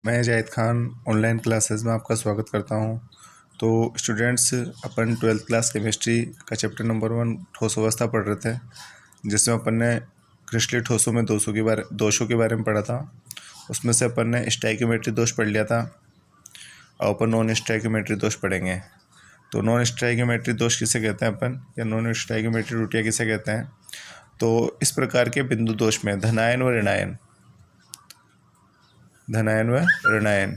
मैं Zahid Khan online classes में आपका स्वागत करता हूं। तो स्टूडेंट्स, अपन 12th क्लास केमिस्ट्री का चैप्टर नंबर 1 ठोस अवस्था पढ़ रहे थे, जिसमें अपन ने क्रिस्टलीय ठोसों में दोषों के बारे में पढ़ा था। उसमें से अपन ने स्टोइकियोमेट्री दोष पढ़ लिया था। और अपन नॉन स्टोइकियोमेट्री दोष पढ़ेंगे। तो नॉन स्टोइकियोमेट्री दोष किसे कहते हैं अपन, या नॉन स्टोइकियोमेट्री त्रुटियाँ किसे कहते हैं? तो इस प्रकार के बिंदु दोष में धनायन व ऋणायन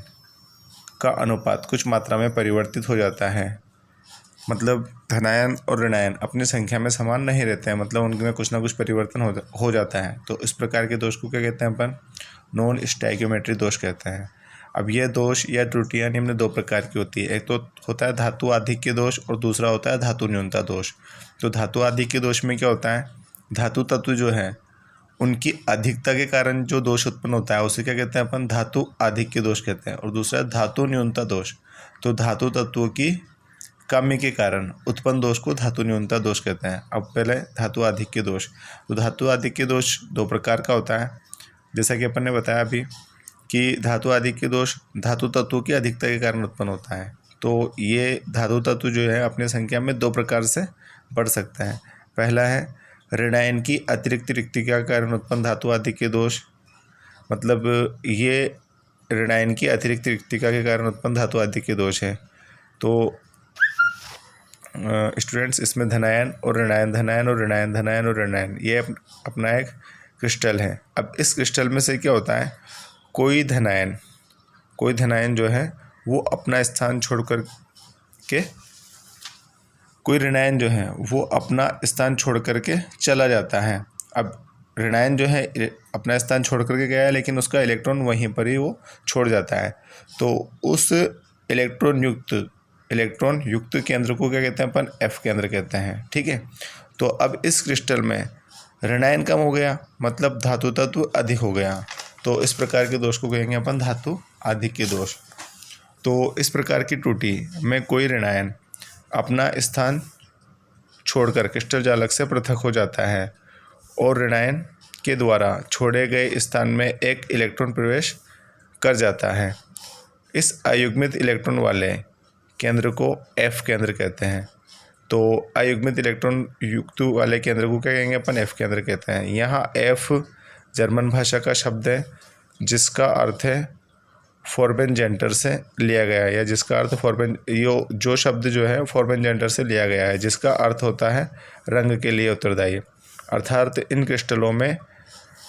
का अनुपात कुछ मात्रा में परिवर्तित हो जाता है। मतलब धनायन और ऋणायन अपनी संख्या में समान नहीं रहते हैं, मतलब उनमें कुछ ना कुछ परिवर्तन हो जाता है। तो इस प्रकार के दोष को क्या कहते हैं अपन? नॉन स्टोइकियोमेट्री दोष कहते हैं। अब यह दोष या त्रुटियां निम्न दो प्रकार की होती है। एक तो होता है धातु आधिक्य दोष और दूसरा होता है धातु न्यूनता दोष। तो धातु आधिक्य दोष में क्या होता है? धातु तत्व जो है उनकी अधिकता के कारण जो दोष उत्पन्न होता है उसे क्या कहते हैं अपन? धातु आधिक्य दोष कहते हैं। और दूसरा धातु न्यूनता दोष। तो धातु तत्वों की कमी के कारण उत्पन्न दोष को धातु न्यूनता दोष कहते हैं। अब पहले धातु आधिक्य दोष। तो धातु आधिक्य दोष दो प्रकार का होता है, जैसा कि अपन ने बताया अभी कि धातु आधिक्य दोष धातु तत्वों की अधिकता के कारण उत्पन्न होता है। तो ये धातु तत्व जो है अपनी संख्या में दो प्रकार से बढ़ सकता है। पहला है ऋणायन की अतिरिक्त रिक्तिका के कारण उत्पन्न धातु आधिक्य दोष। मतलब ये ऋणायन की अतिरिक्त रिक्तिका के कारण उत्पन्न धातु आधिक्य दोष है। तो स्टूडेंट्स, इसमें धनायन और ऋणायन ये अपना एक क्रिस्टल है। अब इस क्रिस्टल में से क्या होता है? कोई धनायन जो है वो अपना स्थान छोड़ कर के कोई ऋणायन जो है वो अपना स्थान छोड़ करके चला जाता है। अब ऋणायन जो है अपना स्थान छोड़ करके गया है, लेकिन उसका इलेक्ट्रॉन वहीं पर ही वो छोड़ जाता है। तो उस इलेक्ट्रॉन युक्त केंद्र को क्या कहते हैं अपन? F केंद्र कहते हैं। ठीक है। तो अब इस क्रिस्टल में ऋणायन कम हो गया, मतलब धातु तत्व अधिक हो गया। तो इस प्रकार के दोष को कहेंगे अपन धातु आधिक्य दोष। तो इस प्रकार की त्रुटि में कोई ऋणायन अपना स्थान छोड़कर क्रिस्टल जालक से पृथक हो जाता है और ऋणायन के द्वारा छोड़े गए स्थान में एक इलेक्ट्रॉन प्रवेश कर जाता है। इस अयुग्मित इलेक्ट्रॉन वाले केंद्र को F केंद्र कहते हैं। तो अयुग्मित इलेक्ट्रॉन युक्त वाले केंद्र को क्या कहेंगे अपन? F केंद्र कहते हैं। यहाँ F जर्मन भाषा का शब्द है, जिसका अर्थ है फॉर्बेनजेंटर से लिया गया है, या जिसका अर्थ जो शब्द जो है फॉर्बेनजेंटर से लिया गया है, जिसका अर्थ होता है रंग के लिए उत्तरदायी। अर्थात इन क्रिस्टलों में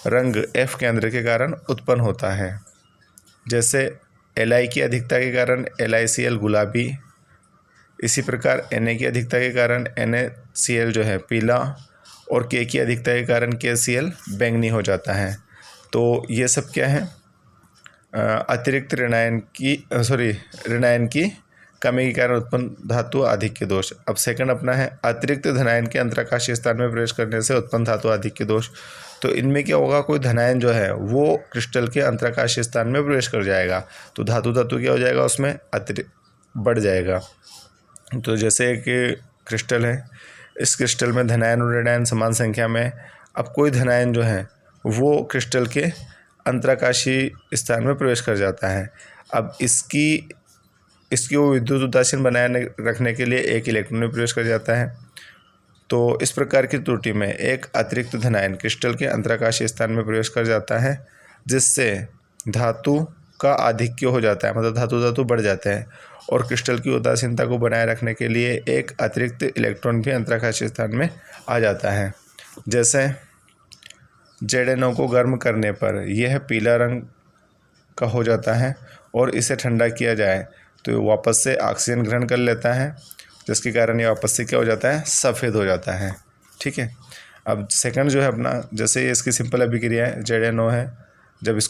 रंग F केंद्र के कारण उत्पन्न होता है। जैसे Li की अधिकता के कारण LiCl गुलाबी, इसी प्रकार Na की अधिकता के कारण NaCl जो है पीला, और K की अधिकता के कारण KCl बैंगनी हो जाता है। तो ये सब क्या है? अतिरिक्त ऋणायन की कमी के कारण उत्पन्न धातु आधिक्य दोष। अब सेकंड अपना है अतिरिक्त धनायन के अंतराकाशीय स्थान में प्रवेश करने से उत्पन्न धातु आधिक्य दोष। तो इनमें क्या होगा? कोई धनायन जो है वो क्रिस्टल के अंतराकाशीय स्थान में प्रवेश कर जाएगा, तो धातु तत्व क्या हो जाएगा? उसमें अतिरिक्त बढ़ जाएगा। तो जैसे एक क्रिस्टल है, इस क्रिस्टल में धनायन और ऋणायन समान संख्या में। अब कोई धनायन जो है वो क्रिस्टल के अंतराकाशीय स्थान में प्रवेश कर जाता है। अब इसकी वो विद्युत उदासीन बनाए रखने के लिए एक इलेक्ट्रॉन में प्रवेश कर जाता है। तो इस प्रकार की त्रुटि में एक अतिरिक्त धनायन क्रिस्टल के अंतराकाशीय स्थान में प्रवेश कर जाता है, जिससे धातु का आधिक्य हो जाता है, मतलब धातु बढ़ जाते हैं, और क्रिस्टल की उदासीनता को बनाए रखने के लिए एक अतिरिक्त इलेक्ट्रॉन भी अंतराकाशीय स्थान में आ जाता है। जैसे ZnO को गर्म करने पर यह पीला रंग का हो जाता है, और इसे ठंडा किया जाए तो ये वापस से ऑक्सीजन ग्रहण कर लेता है, जिसके कारण ये वापस से क्या हो जाता है? सफ़ेद हो जाता है। ठीक है। अब सेकंड जो है अपना, जैसे ये इसकी सिंपल अभिक्रिया है, ZnO है, जब इसको